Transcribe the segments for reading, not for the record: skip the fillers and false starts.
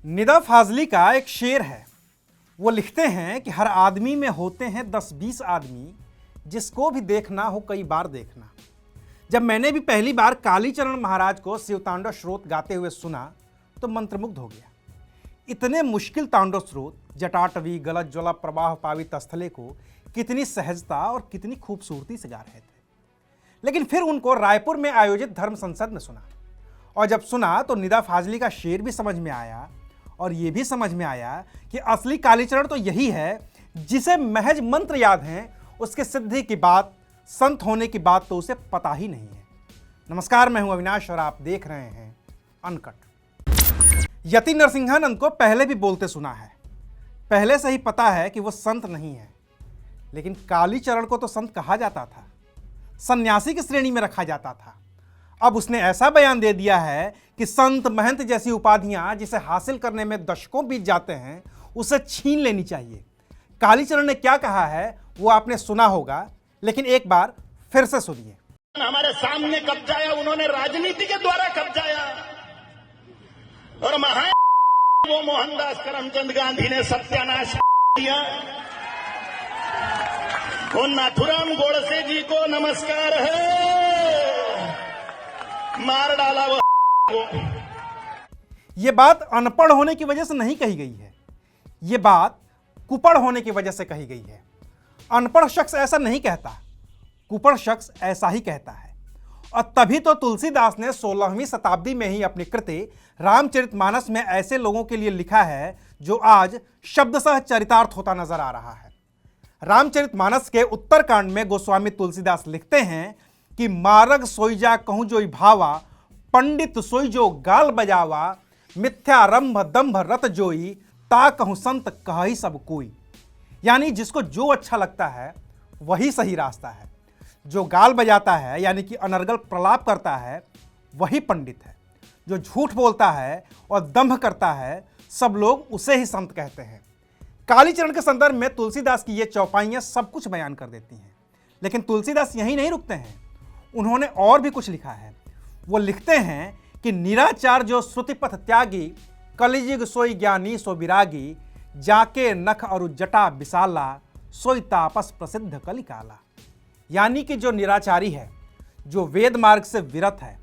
निदा फाजली का एक शेर है। वो लिखते हैं कि हर आदमी में होते हैं 10-20 आदमी, जिसको भी देखना हो कई बार देखना। जब मैंने भी पहली बार कालीचरण महाराज को शिवतांडव स्रोत गाते हुए सुना तो मंत्रमुग्ध हो गया। इतने मुश्किल तांडव स्रोत जटाटवी गलत ज्वला प्रवाह पावित स्थले को कितनी सहजता और कितनी खूबसूरती से गा रहे थे। लेकिन फिर उनको रायपुर में आयोजित धर्म संसद में सुना, और जब सुना तो निदा फाजली का शेर भी समझ में आया, और यह भी समझ में आया कि असली कालीचरण तो यही है जिसे महज मंत्र याद हैं, उसके सिद्धि की बात, संत होने की बात तो उसे पता ही नहीं है। नमस्कार, मैं हूं अविनाश और आप देख रहे हैं अनकट। यति नरसिंहानंद को पहले भी बोलते सुना है, पहले से ही पता है कि वो संत नहीं है, लेकिन कालीचरण को तो संत कहा जाता था, सन्यासी की श्रेणी में रखा जाता था। अब उसने ऐसा बयान दे दिया है कि संत महंत जैसी उपाधियां जिसे हासिल करने में दशकों बीत जाते हैं, उसे छीन लेनी चाहिए। कालीचरण ने क्या कहा है वो आपने सुना होगा, लेकिन एक बार फिर से सुनिए। हमारे सामने कब्जाया उन्होंने, राजनीति के द्वारा कब्जाया, और वो मोहनदास करमचंद गांधी ने सत्यानाश किया। वो नाथुराम गोडसे जी को नमस्कार है, मार डाला वो। ये बात अनपढ़ होने की वजह से नहीं कही गई है, ये बात कुपढ़ होने की वजह से कही गई है। अनपढ़ शख्स ऐसा नहीं कहता, कुपढ़ शख्स ऐसा ही कहता है। और तभी तो तुलसीदास ने 16वीं शताब्दी में ही अपनी कृति रामचरितमानस में ऐसे लोगों के लिए लिखा है जो आज शब्दशः चरितार्थ होता नजर आ रहा है। रामचरितमानस के उत्तरकांड में गोस्वामी तुलसीदास लिखते हैं कि मारग सोईजा कहूं जोई भावा, पंडित सोई जो गाल बजावा, मिथ्या रंभ दंभ रत जोई, ता कहूं संत कही सब कोई। यानी जिसको जो अच्छा लगता है वही सही रास्ता है। जो गाल बजाता है यानी कि अनर्गल प्रलाप करता है वही पंडित है। जो झूठ बोलता है और दंभ करता है सब लोग उसे ही संत कहते हैं। कालीचरण के संदर्भ में तुलसीदास की ये चौपाइयां सब कुछ बयान कर देती हैं। लेकिन तुलसीदास यहीं नहीं रुकते हैं, उन्होंने और भी कुछ लिखा है। वो लिखते हैं कि निराचार जो श्रुतिपथ त्यागी, कलियुग सोई ज्ञानी सो विरागी, जाके नख और जटा विशाला, सोई तापस प्रसिद्ध कलिकाला। यानी कि जो निराचारी है, जो वेद मार्ग से विरत है,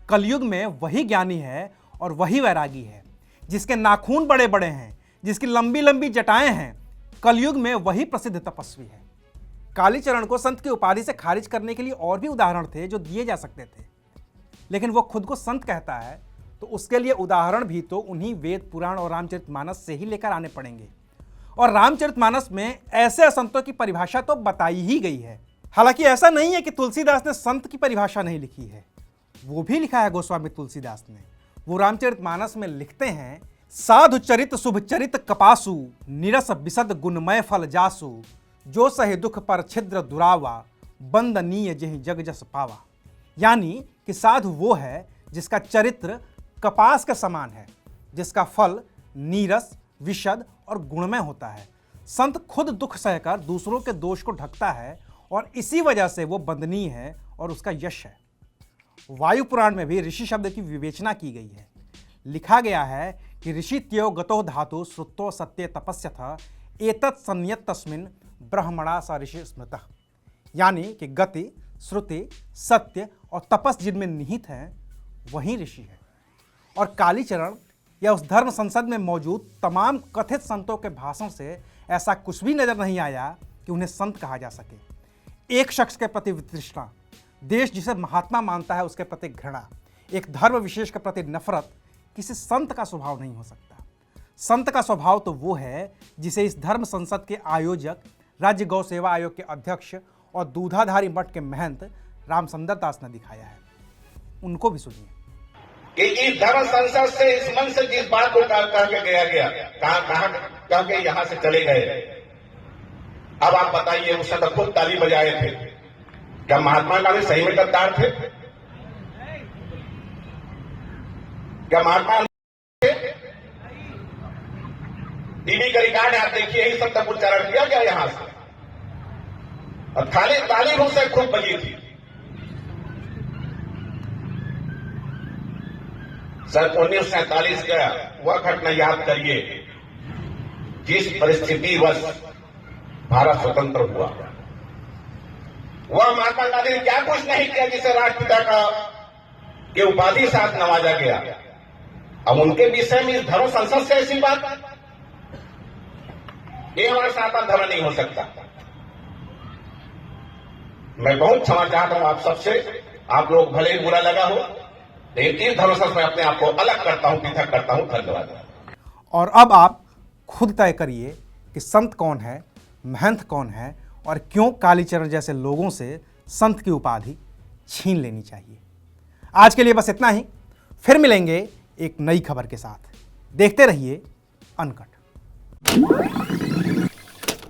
कलयुग में वही ज्ञानी है और वही वैरागी है। जिसके नाखून बड़े बड़े हैं, जिसकी लंबी लंबी जटाएं हैं, कलयुग में वही प्रसिद्ध तपस्वी है। कालीचरण को संत की उपाधि से खारिज करने के लिए और भी उदाहरण थे जो दिए जा सकते थे, लेकिन वो खुद को संत कहता है तो उसके लिए उदाहरण भी तो उन्हीं वेद पुराण और रामचरितमानस से ही लेकर आने पड़ेंगे। और रामचरितमानस में ऐसे असंतों की परिभाषा तो बताई ही गई है। हालांकि ऐसा नहीं है कि तुलसीदास ने संत की परिभाषा नहीं लिखी है, वो भी लिखा है गोस्वामी तुलसीदास ने। वो रामचरितमानस में लिखते हैं, साधु चरित शुभ चरित कपासु, निरस विशद गुणमय फल जासु, जो सहे दुख पर छिद्र दुरावा, बंदनीय जहि जग जस पावा। यानी कि साधु वो है जिसका चरित्र कपास के समान है, जिसका फल नीरस विशद और गुणमय होता है। संत खुद दुख सहकर दूसरों के दोष को ढकता है और इसी वजह से वो बंदनीय है और उसका यश है। वायु पुराण में भी ऋषि शब्द की विवेचना की गई है। लिखा गया है कि ऋषि त्यो गतो धातु श्रुतो सत्य तपस्यथ, एतत् संयत तस्मिन् ब्रह्मणा स ऋषि स्मृतः। यानी कि गति, श्रुति, सत्य और तपस जिनमें निहित है वही ऋषि है। और कालीचरण या उस धर्म संसद में मौजूद तमाम कथित संतों के भाषण से ऐसा कुछ भी नजर नहीं आया कि उन्हें संत कहा जा सके। एक शख्स के प्रति वितृष्णा, देश जिसे महात्मा मानता है उसके प्रति घृणा, एक धर्म विशेष के प्रति नफरत किसी संत का स्वभाव नहीं हो सकता। संत का स्वभाव तो वो है जिसे इस धर्म संसद के आयोजक, राज्य गौ सेवा आयोग के अध्यक्ष और दूधाधारी मठ के महंत रामसुंदर दास ने दिखाया है। उनको भी सुनिए। कि इस धर्म संसद से, इस मन से जिस बात को कह के गया कहा के यहां से चले गए। अब आप बताइए, उस समय खुद ताली बजाए थे, क्या महात्मा गांधी सही में गद्दार थे? क्या महात्मा थे? टीवी का रिकॉर्ड आप देखिए, यही सब तक उच्चारण किया गया यहां से, और खाली ताली से खूब बजी थी। सन 1947 का वह घटना याद करिए जिस परिस्थिति वश भारत स्वतंत्र हुआ। वह महात्मा गांधी ने क्या कुछ नहीं किया जिसे राष्ट्रपिता का के उपाधि साथ नवाजा गया। अब उनके विषय में इस धर्म संसद से ऐसी बात, ये हमारा सनातन धर्म नहीं हो सकता। मैं बहुत क्षमा चाहता हूं आप सबसे, आप लोग भले ही बुरा लगा हो, लेकिन इस धर्म संसद में अपने आप को अलग करता हूं, पृथक करता हूं। धन्यवाद। और अब आप खुद तय करिए कि संत कौन है, महंत कौन है और क्यों कालीचरण जैसे लोगों से संत की उपाधि छीन लेनी चाहिए। आज के लिए बस इतना ही, फिर मिलेंगे एक नई खबर के साथ। देखते रहिए अनकट।